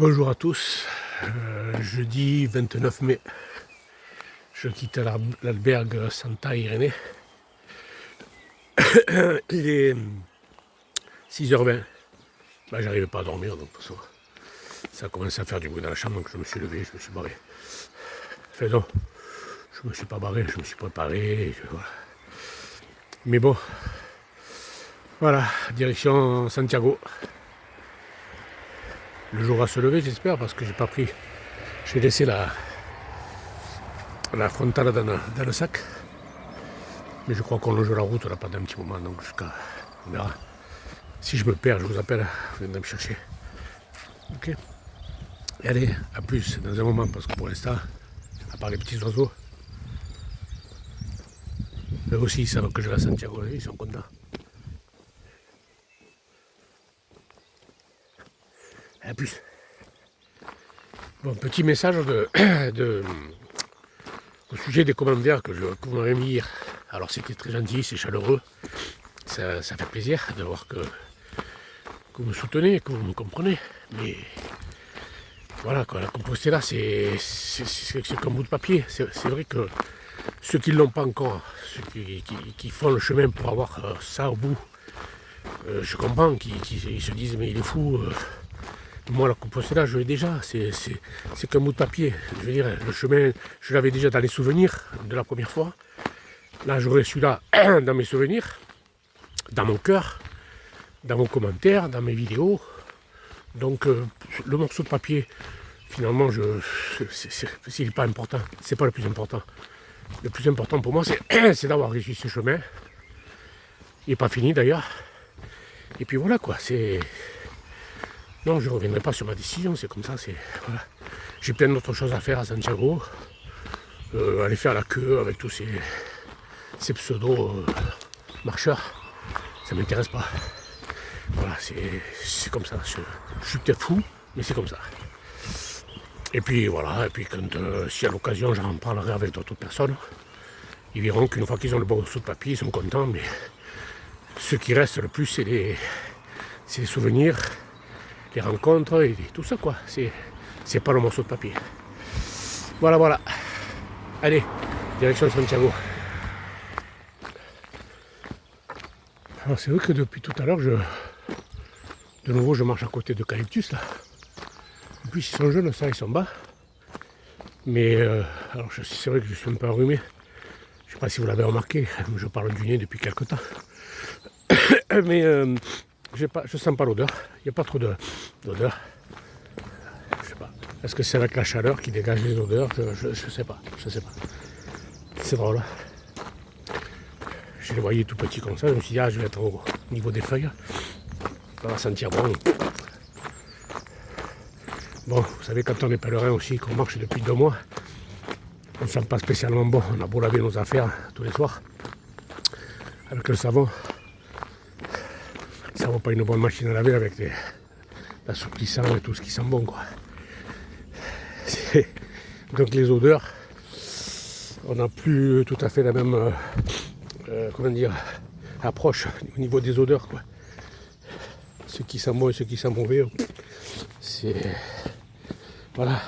Bonjour à tous, jeudi 29 mai, je quitte l'albergue Santa Irénée. Il est 6h20, j'arrivais pas à dormir, donc de toute façon ça a commencé à faire du bruit dans la chambre, donc je me suis levé, je me suis barré. Enfin non, je me suis pas barré, je me suis préparé, voilà. Mais bon, voilà, direction Santiago. Le jour va se lever, j'espère, parce que j'ai laissé la frontale dans le sac. Mais je crois qu'on longe la route là pendant un petit moment, donc on verra. Si je me perds, je vous appelle, vous viendrez me chercher. Ok. Et allez, à plus dans un moment, parce que pour l'instant, à part les petits oiseaux, eux aussi ils savent que je vais à Santiago, ils sont contents. À plus. Bon, petit message au sujet des commentaires que vous m'avez mis hier. Alors c'était très gentil, c'est chaleureux, ça fait plaisir de voir que vous me soutenez, que vous me comprenez. Mais voilà, la Compostela, c'est comme bout de papier. C'est vrai que ceux qui ne l'ont pas encore, ceux qui font le chemin pour avoir ça au bout, je comprends qu'ils se disent mais il est fou. Moi, la Compostela, je l'ai déjà, c'est qu'un bout de papier. Je veux dire, le chemin, je l'avais déjà dans les souvenirs de la première fois. Là, j'aurais celui-là dans mes souvenirs, dans mon cœur, dans vos commentaires, dans mes vidéos. Donc, le morceau de papier, finalement, c'est pas important. C'est pas le plus important. Le plus important pour moi, c'est d'avoir réussi ce chemin. Il n'est pas fini d'ailleurs. Et puis voilà quoi, non, je ne reviendrai pas sur ma décision, c'est comme ça, voilà. J'ai plein d'autres choses à faire à Santiago. Aller faire la queue avec tous ces pseudo-marcheurs, ça ne m'intéresse pas. Voilà, c'est comme ça. Je suis peut-être fou, mais c'est comme ça. Et puis voilà, si à l'occasion j'en parlerai avec d'autres personnes, ils verront qu'une fois qu'ils ont le bon morceau de papier, ils sont contents, mais ce qui reste le plus, c'est les souvenirs, les rencontres et tout ça quoi. C'est pas le morceau de papier. Voilà. Allez, direction Santiago. Alors c'est vrai que depuis tout à l'heure, de nouveau je marche à côté d'eucalyptus là. En plus ils sont jeunes, ça ils sont bas. Mais alors c'est vrai que je suis un peu enrhumé. Je ne sais pas si vous l'avez remarqué, je parle du nez depuis quelques temps. Mais je sens pas l'odeur, il n'y a pas trop d'odeur. Je sais pas. Est-ce que c'est avec la chaleur qui dégage les odeurs? Je sais pas. C'est drôle. Je les voyais tout petits comme ça, je me suis dit je vais être au niveau des feuilles. Ça va sentir bon. Bon, vous savez quand on est pèlerin aussi, qu'on marche depuis 2 mois, on ne sent pas spécialement bon. On a beau laver nos affaires tous les soirs avec le savon. Ça vaut pas une bonne machine à laver avec l'assouplissant et tout ce qui sent bon quoi. Donc les odeurs, on n'a plus tout à fait la même approche au niveau des odeurs quoi. Ce qui sent bon et ce qui sent mauvais, c'est voilà.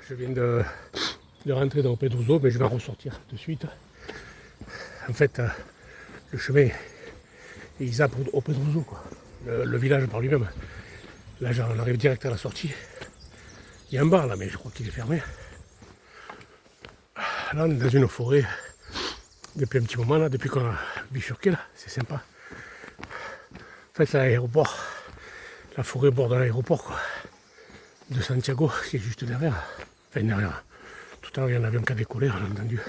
Je viens de rentrer dans Pedroso, mais je vais en ressortir de suite. En fait, le chemin est zappe au Pedroso, quoi. Le village par lui-même. Là, on arrive direct à la sortie. Il y a un bar là, mais je crois qu'il est fermé. Là, on est dans une forêt depuis un petit moment, là, depuis qu'on a bifurqué, là. C'est sympa. En fait, l'aéroport, la forêt borde de l'aéroport, quoi, de Santiago, qui est juste derrière. Enfin, derrière. Tout à l'heure, il y a un avion qui a décollé, on a entendu.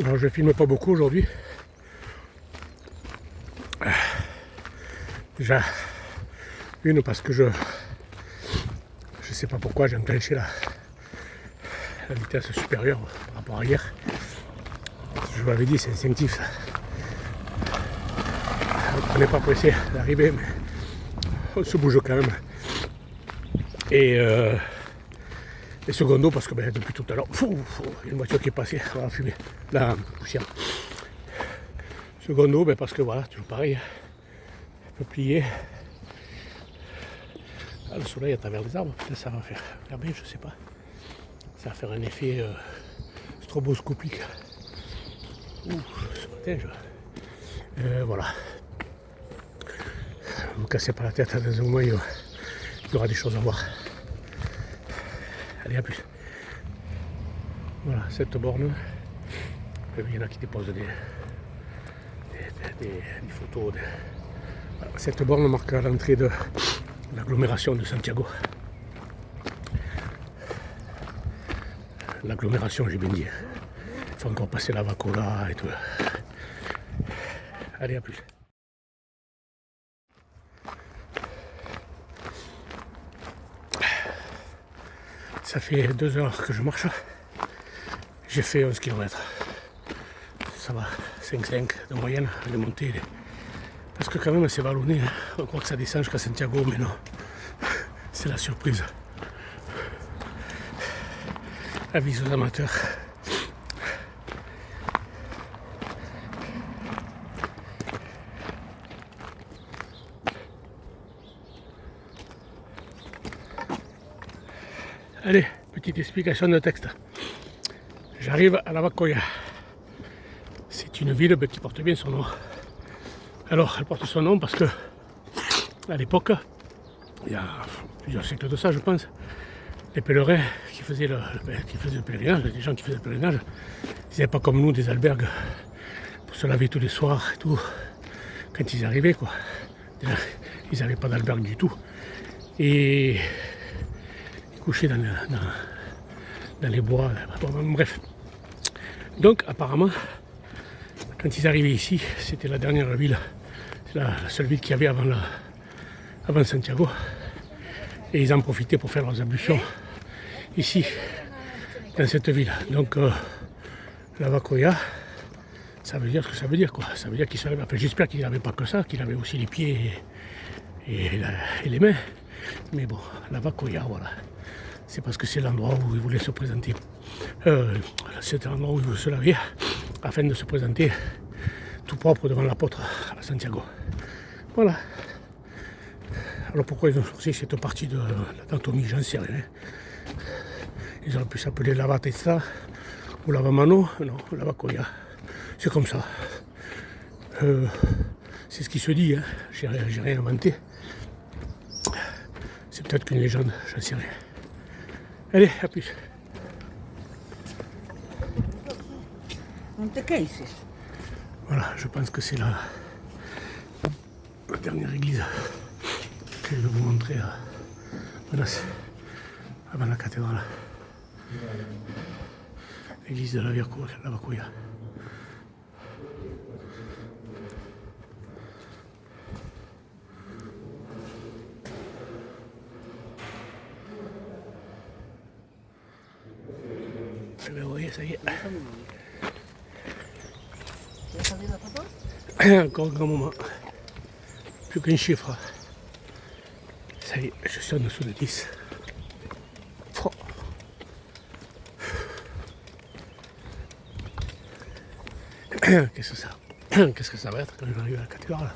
Alors je filme pas beaucoup aujourd'hui. Déjà, une parce que je sais pas pourquoi j'ai enclenché la vitesse supérieure par rapport à hier. Je vous l'avais dit, c'est instinctif ça. On n'est pas pressé d'arriver, mais on se bouge quand même. Et secondo, parce que depuis tout à l'heure, il y a une voiture qui est passée dans la fumée, la poussière. Secondo, parce que voilà, toujours pareil, un peu plié. Ah, le soleil à travers les arbres, peut-être ça va faire bien, je sais pas. Ça va faire un effet stroboscopique. Ce matin, voilà. Ne me cassez pas la tête, dans un moment il y aura des choses à voir. Allez, à plus. Voilà, cette borne, il y en a qui déposent des photos. Voilà, cette borne marque l'entrée de l'agglomération de Santiago. L'agglomération, j'ai bien dit. Il faut encore passer la Vacola et tout. Allez, à plus. Ça fait 2 heures que je marche. J'ai fait 11 km. Ça va, 5,5 de moyenne, les montées. Parce que quand même c'est vallonné. Hein. On croit que ça descend jusqu'à Santiago, mais non. C'est la surprise. Avis aux amateurs. Allez, petite explication de texte. J'arrive à la Vacoya. C'est une ville qui porte bien son nom. Alors, elle porte son nom parce que, à l'époque, il y a plusieurs siècles de ça, je pense, les pèlerins qui faisaient le pèlerinage, les gens qui faisaient le pèlerinage, ils n'avaient pas comme nous des albergues pour se laver tous les soirs et tout, quand ils arrivaient, quoi. Ils n'avaient pas d'albergue du tout. Et ils couchaient dans les bois, bref. Donc, apparemment, quand ils arrivaient ici, c'était la dernière ville, c'est la seule ville qu'il y avait avant Santiago. Et ils en profitaient pour faire leurs ablutions ici, dans cette ville. Donc, la Vacoya, ça veut dire ce que ça veut dire, quoi. Ça veut dire qu'ils se lavaient. Enfin, j'espère qu'il n'avait pas que ça, qu'il avait aussi les pieds et les mains. Mais bon, la Vacoya, voilà. C'est parce que c'est l'endroit où ils voulaient se présenter. C'est l'endroit où ils voulaient se laver, afin de se présenter tout propre devant l'apôtre à Santiago. Voilà. Alors pourquoi ils ont choisi cette partie de l'anatomie, j'en sais rien. Ils auraient pu s'appeler Lava Testa ou Lava Mano, non, Lava Vacoya. C'est comme ça. C'est ce qui se dit, hein. J'ai rien inventé. C'est peut-être qu'une légende, j'en sais rien. Allez, à plus. Voilà, je pense que c'est la dernière église que je vais vous montrer à Menace, avant la cathédrale. L'église de la Vacoya. Eh bien, vous voyez, ça y est. Encore un grand moment. Plus qu'un chiffre. Ça y est, je suis en dessous de 10. Oh. Qu'est-ce que ça va être quand je vais arriver à la cathédrale?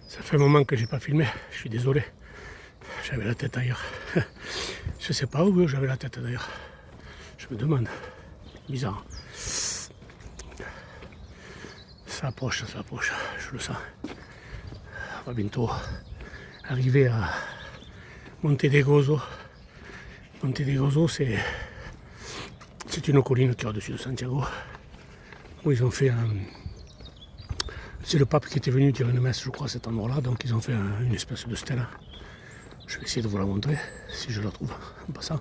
Ça fait un moment que j'ai pas filmé, je suis désolé. J'avais la tête ailleurs. Je sais pas où j'avais la tête d'ailleurs. Je me demande. Bizarre. Ça approche, je le sens. On va bientôt arriver à Monte de Gozo. Monte de Gozo, c'est une colline qui est au-dessus de Santiago. Où ils ont fait un... C'est le pape qui était venu dire une messe, je crois, à cet endroit-là. Donc ils ont fait une espèce de stèle. Je vais essayer de vous la montrer, si je la trouve en passant,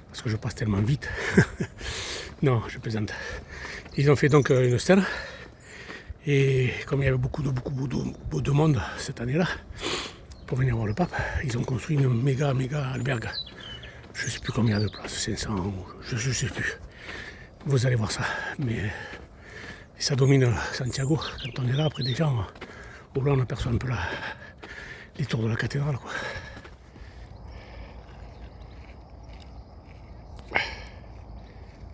parce que je passe tellement vite. Non, je plaisante. Ils ont fait donc une stèle, et comme il y avait beaucoup de monde cette année-là, pour venir voir le pape, ils ont construit une méga albergue. Je ne sais plus combien de places, 500 ou je ne sais plus. Vous allez voir ça. Mais ça domine Santiago. Quand on est là, après des gens, au loin on aperçoit un peu les tours de la cathédrale, quoi.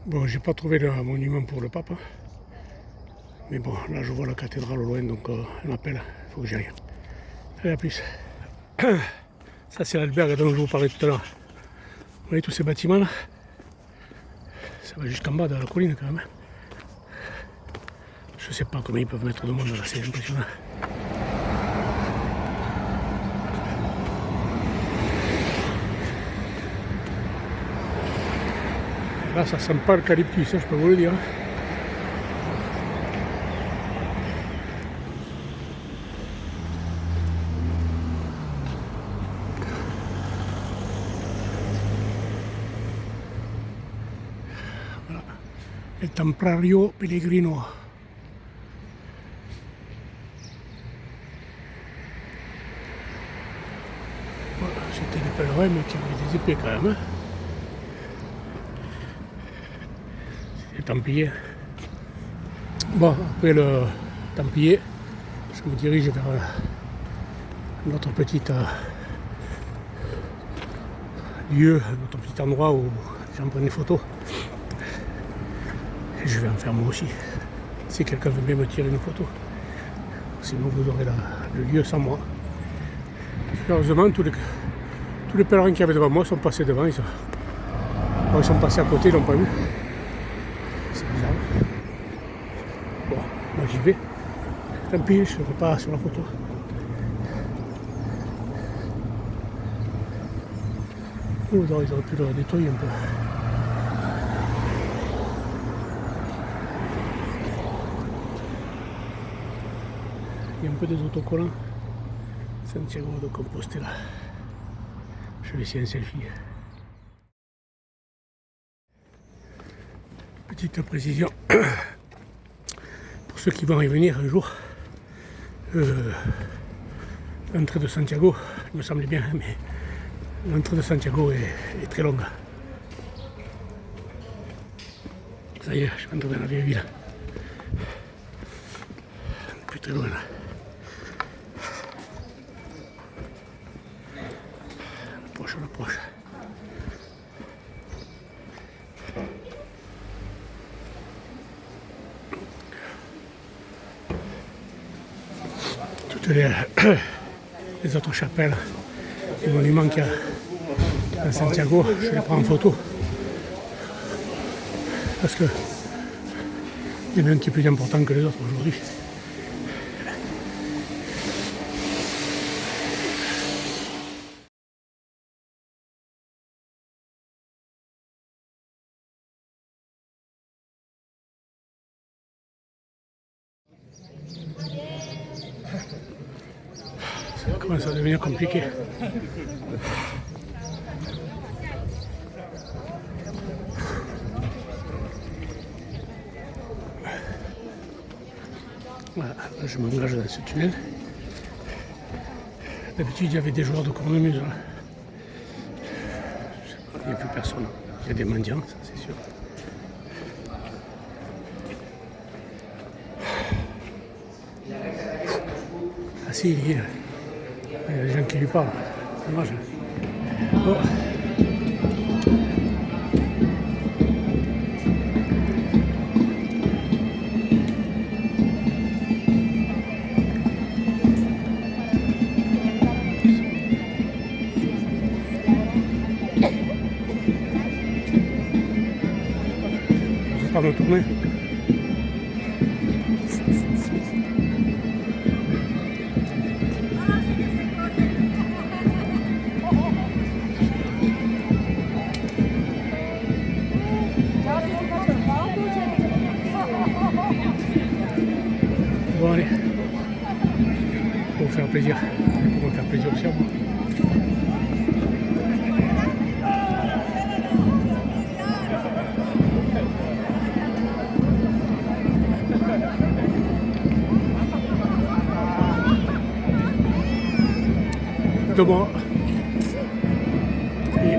Bon, j'ai pas trouvé le monument pour le pape. Mais bon, là je vois la cathédrale au loin, donc elle m'appelle, il faut que j'y aille. Allez, à plus. Ça c'est l'albergue dont je vous parlais tout à l'heure. Vous voyez tous ces bâtiments là? Ça va jusqu'en bas de la colline quand même. Je sais pas comment ils peuvent mettre de monde là, c'est impressionnant. Là ça sent pas l'eucalyptus, je peux vous le dire. Voilà. El Templario Pellegrino. Voilà, c'était des pèlerins mais qui avaient des épées quand même. Les Templiers. Bon, après le Templier, je me dirige vers notre petit lieu, notre petit endroit où j'en prends des photos. Et je vais en faire moi aussi. Si quelqu'un veut bien me tirer une photo. Sinon vous aurez le lieu sans moi. Heureusement, tous les pèlerins qui avaient devant moi sont passés devant. Ils sont passés à côté, ils l'ont pas vu. C'est bizarre. Bon, moi j'y vais. Tant pis, je ne serai pas sur la photo. Ils auraient pu le nettoyer un peu. Il y a un peu des autocollants. Santiago de Compostela. Je vais essayer un selfie. Petite précision. Pour ceux qui vont y venir un jour, l'entrée de Santiago, il me semblait bien, mais l'entrée de Santiago est très longue. Ça y est, je rentre dans la vieille ville. Plus très loin là. On approche. Toutes les autres chapelles, les monuments qu'il y a à Santiago, je les prends en photo. Parce que il y en a un qui est plus important que les autres aujourd'hui. Ça commence à devenir compliqué. Voilà, là je m'engage dans ce tunnel. D'habitude il y avait des joueurs de cornemuse là. Il n'y a plus personne. Il y a des mendiants, ça c'est sûr. Ah si, il y a des gens qui lui parlent. Dommage. Oh. Je vais pas me tourner. Bon allez, pour vous faire plaisir, pour me faire plaisir aussi à moi. 2 mois. Et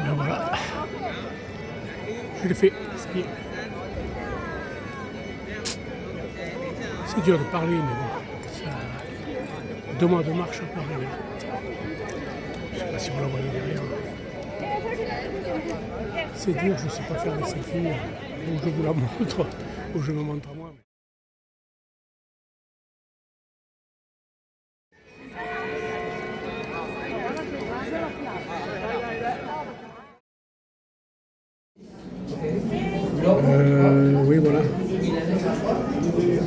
ben voilà, je l'ai fait. C'est dur de parler, mais bon, ça, 2 mois de marche pour arriver là. Je sais pas si vous la voyez derrière. C'est dur, je ne sais pas faire des selfies où je vous la montre, où je me montre à moi. Oui, voilà.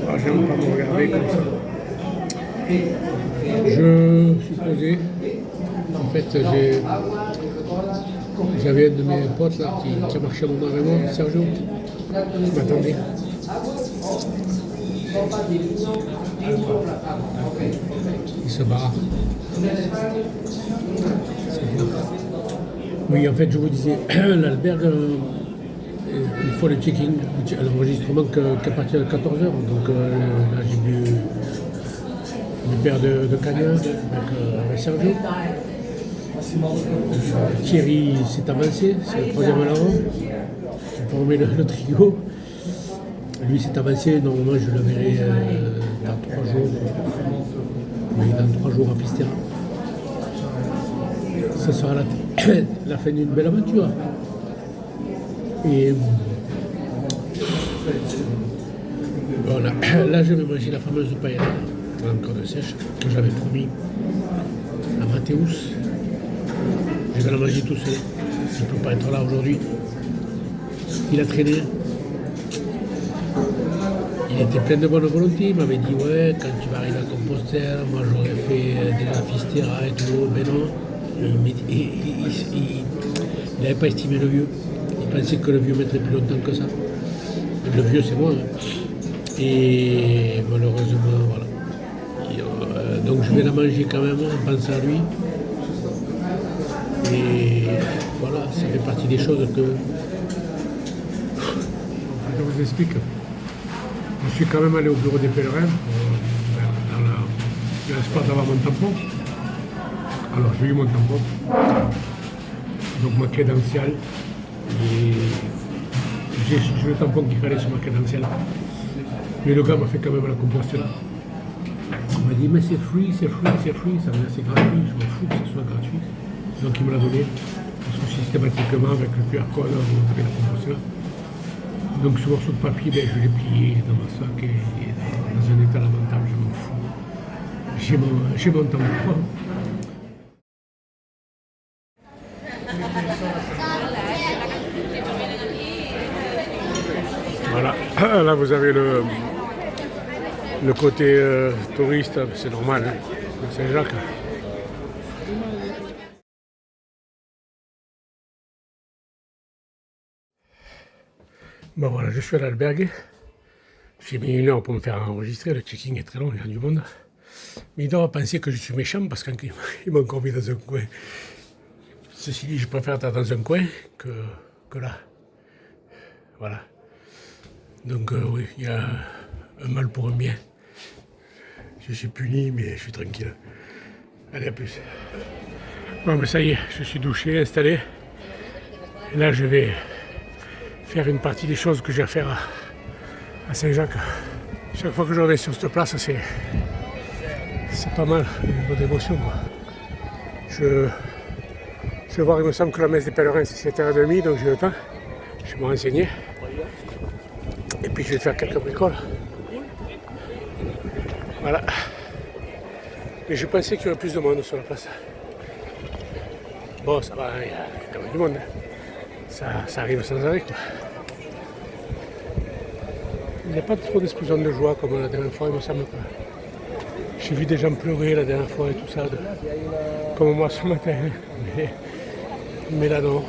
Ah, j'aime pas me regarder comme ça. Je suis posé. En fait, j'avais un de mes potes là qui a marché à mon avec moi, Sergio, qui m'attendait. Il se barre. C'est dur. Oui, en fait, je vous disais, l'albergue, il faut le check-in, l'enregistrement qu'à partir de 14h. Donc là, j'ai vu le père de Cagna avec Sergio. Thierry s'est avancé, c'est le 3e à l'avant. J'ai formé le trio. Lui s'est avancé, normalement je le verrai dans 3 jours. Oui, dans 3 jours à Fistera. Ça sera la fin d'une belle aventure. Et voilà, là je vais manger la fameuse paella en corde sèche que j'avais promis à Mathéus. Je vais la manger tout seul. Il ne peut pas être là aujourd'hui. Il a traîné. Il était plein de bonne volonté. Il m'avait dit ouais, quand tu vas arriver à Compostelle, moi j'aurais fait déjà Fistera et tout. Mais non. Il n'avait pas estimé le vieux. Il pensait que le vieux mettrait plus longtemps que ça. Le vieux, c'est moi. Et malheureusement, voilà. Et, donc je vais la manger quand même en pensant à lui. Et voilà, ça fait partie des choses que... Je vous explique. Je suis quand même allé au bureau des pèlerins, dans l'espoir d'avoir mon tampon. Alors j'ai eu mon tampon. Donc ma crédentiale. Et j'ai le tampon qu'il fallait sur ma crédentiale. Mais le gars m'a fait quand même la Compostelle. Il m'a dit mais c'est free, ça veut dire c'est gratuit, je m'en fous que ce soit gratuit. Donc il me l'a donné, parce que systématiquement avec le QR code vous avez la Compostelle. Donc ce morceau de papier, ben, je l'ai plié dans mon sac et dans un état lamentable, je m'en fous. J'ai mon tampon. Voilà, là vous avez le côté touriste, c'est normal, hein, de Saint-Jacques. Bon voilà, je suis à l'albergue. J'ai mis 1 heure pour me faire enregistrer, le checking est très long, il y a du monde. Mais ils doivent penser que je suis méchant parce qu'ils m'ont encore mis dans un coin. Ceci dit, je préfère être dans un coin que là. Voilà. Donc oui, il y a un mal pour un bien. Je suis puni, mais je suis tranquille. Allez, à plus. Bon, mais ça y est, je suis douché, installé. Et là, je vais faire une partie des choses que j'ai à faire à Saint-Jacques. Chaque fois que je reviens sur cette place, c'est pas mal, une bonne émotion, quoi. Je vais voir, il me semble que la messe des pèlerins c'est 7h30, donc j'ai le temps. Je vais me renseigner. Et puis je vais faire quelques bricoles. Voilà. Mais je pensais qu'il y aurait plus de monde sur la place. Bon, ça va, il y a quand même du monde. Ça arrive sans arrêt, quoi. Il n'y a pas trop d'explosion de joie comme la dernière fois, il me semble. J'ai vu des gens pleurer la dernière fois et tout ça, comme moi ce matin. Mais là, non.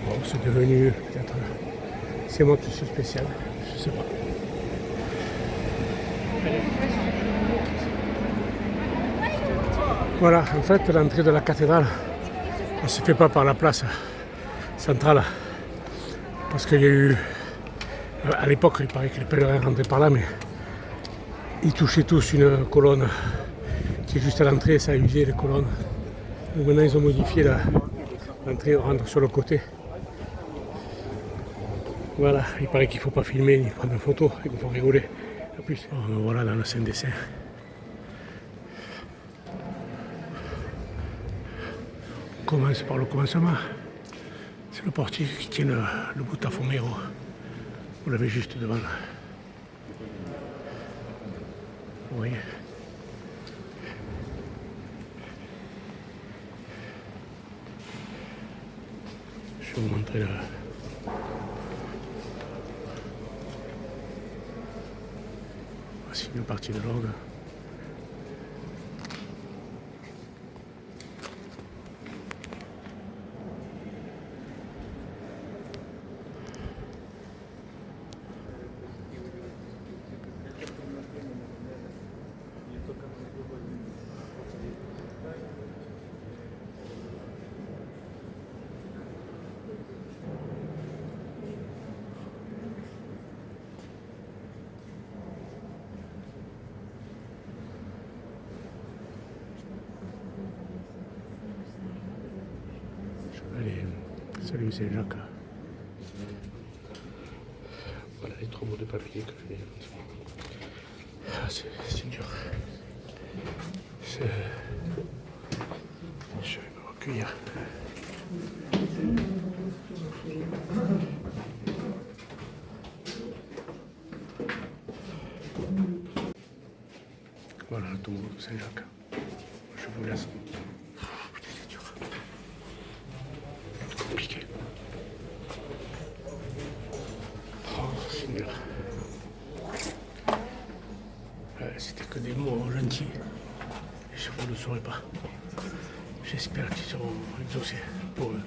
Bon, c'est devenu peut-être... c'est moi qui suis spécial, je sais pas. Voilà, en fait, l'entrée de la cathédrale, elle ne se fait pas par la place centrale. Parce qu'il y a eu... à l'époque, il paraît que les pèlerins rentraient par là, mais ils touchaient tous une colonne qui est juste à l'entrée, ça a usé les colonnes. Donc maintenant, ils ont modifié l'entrée, on rentre sur le côté. Voilà, il paraît qu'il ne faut pas filmer ni prendre de photos, il faut rigoler. En plus, bon, voilà dans le Saint des Saints. On commence par le commencement. C'est le portier qui tient le Botafomeiro. Vous l'avez juste devant là. Vous voyez. Je vais vous montrer là. Voici une partie de l'orgue. Allez, salut, c'est Jacques. Voilà les 3 mots de papier que je vais. Ah, c'est dur. Je vais me recueillir. Voilà le tombeau de Saint-Jacques. Je vous laisse. C'est dur. C'est compliqué. Oh, Seigneur. C'était que des mots gentils. Je ne vous le saurai pas. J'espère qu'ils seront exaucés pour eux.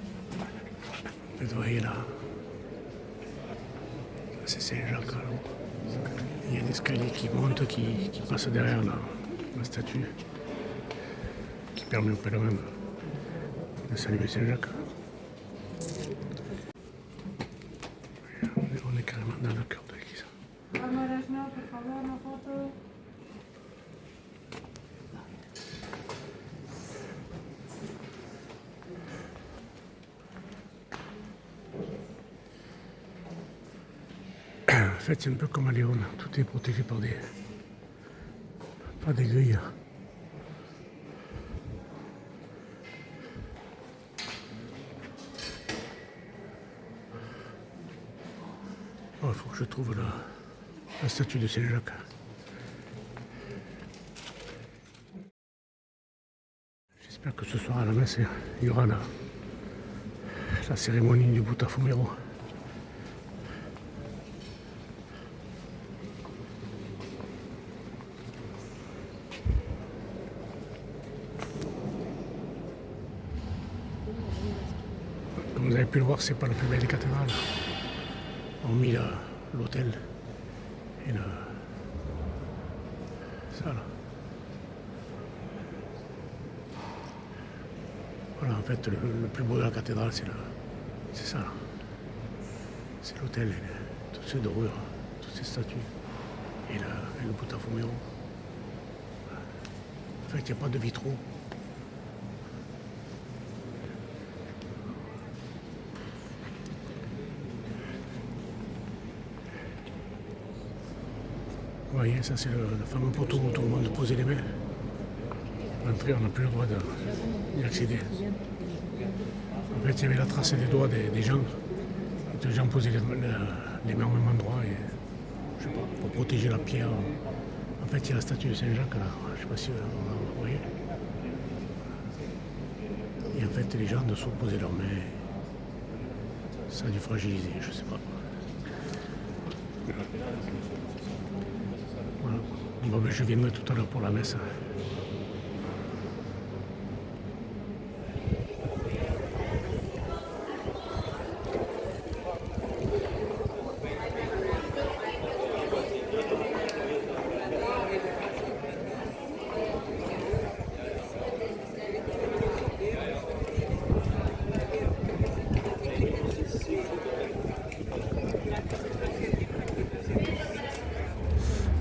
Vous voyez là. C'est Saint-Jacques. Il y a des escaliers qui montent, qui passent derrière la statue, qui permet aux pèlerins de saluer Saint-Jacques. On est carrément dans le cœur de l'église. En fait, c'est un peu comme à Léon, tout est protégé par des grilles. Oh, il faut que je trouve la statue de Saint-Jacques. J'espère que ce soir à la messe, il y aura la cérémonie du Botafomeiro. Comme vous avez pu le voir, c'est pas la plus belle des cathédrales. On a mis l'hôtel et ça là. Voilà, en fait, le plus beau de la cathédrale, c'est ça là. C'est l'hôtel, et toutes ces dorures, toutes ces statues et le Botafomeiro. En fait, il n'y a pas de vitraux. Vous voyez, ça c'est le fameux poteau où tout le monde posait les mains. L'entrée, on n'a plus le droit d'y accéder. En fait, il y avait la trace des doigts des gens. Les gens posaient les mains au même endroit et, je sais pas, pour protéger la pierre. En fait, il y a la statue de Saint-Jacques là. Je ne sais pas si vous voyez. Et en fait, les gens dessous posaient leurs mains. Ça a dû fragiliser, je ne sais pas. Voilà. Bon, ben, je viendrai tout à l'heure pour la messe.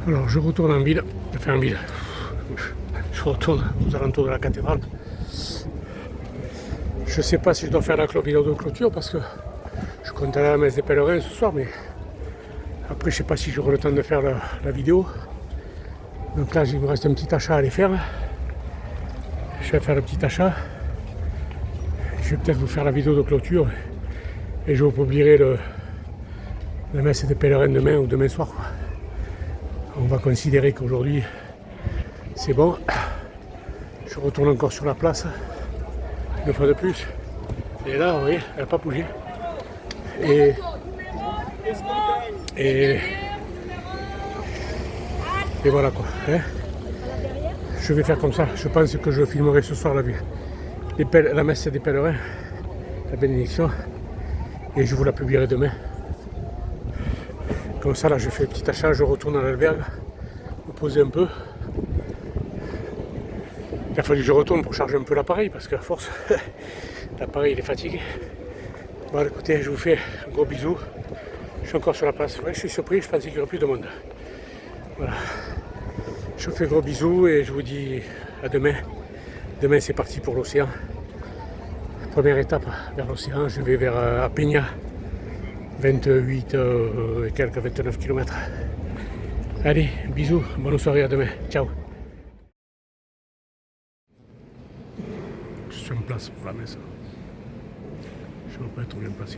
Alors je retourne en ville, je retourne aux alentours de la cathédrale. Je sais pas si je dois faire la vidéo de clôture parce que je compte aller à la messe des pèlerins ce soir, mais après je sais pas si j'aurai le temps de faire la vidéo. Donc là il me reste un petit achat à aller faire. Je vais faire le petit achat. Je vais peut-être vous faire la vidéo de clôture et je vous publierai la messe des pèlerins demain ou demain soir, quoi. On va considérer qu'aujourd'hui c'est bon. Je retourne encore sur la place une fois de plus. Et là, vous voyez, elle n'a pas bougé. Et voilà quoi. Hein, je vais faire comme ça. Je pense que je filmerai ce soir la messe des pèlerins, la bénédiction. Et je vous la publierai demain. Comme ça, là, je fais un petit achat, je retourne à l'albergue, me poser un peu. Il a fallu que je retourne pour charger un peu l'appareil parce qu'à force, l'appareil il est fatigué. Bon, écoutez, je vous fais un gros bisou. Je suis encore sur la place. Ouais, je suis surpris, je pensais qu'il n'y aurait plus de monde. Voilà. Je vous fais gros bisous et je vous dis à demain. Demain, c'est parti pour l'océan. Première étape vers l'océan, je vais vers à Peña. 28 et quelques 29 km. Allez, bisous, bonne soirée, à demain. Ciao. Je suis en place pour la messe. Je ne veux pas être bien placé.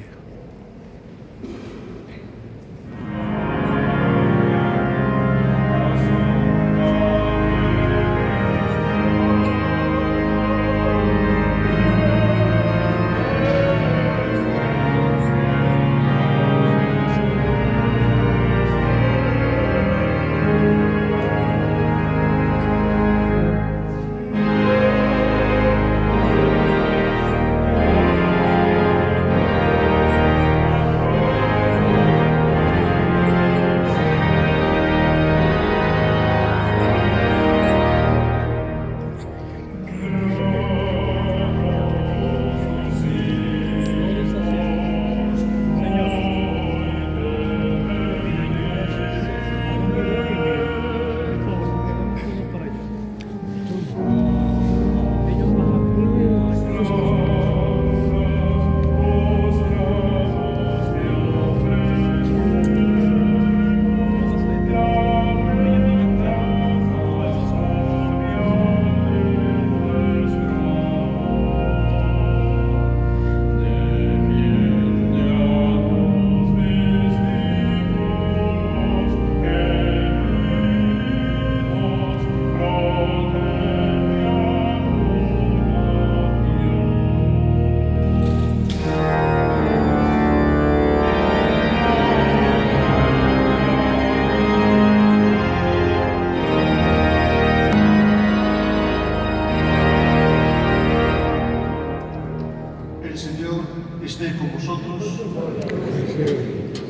esté con vosotros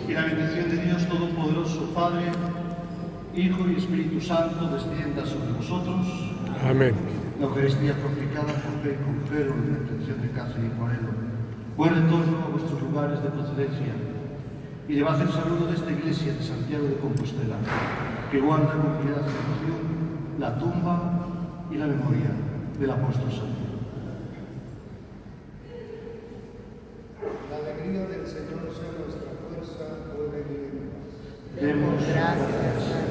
y la bendición de Dios Todopoderoso, Padre, Hijo y Espíritu Santo descienda sobre vosotros. Amén. La Eucaristía propicada por fe y confiero en la intención de Cáceres y Moreno. Buen retorno a vuestros lugares de procedencia y llevad el saludo de esta iglesia de Santiago de Compostela, que guarda con piedad y devoción la tumba y la memoria del apóstol Santo. La alegría del Señor sea nuestra fuerza, buena y bien. Demos gracias.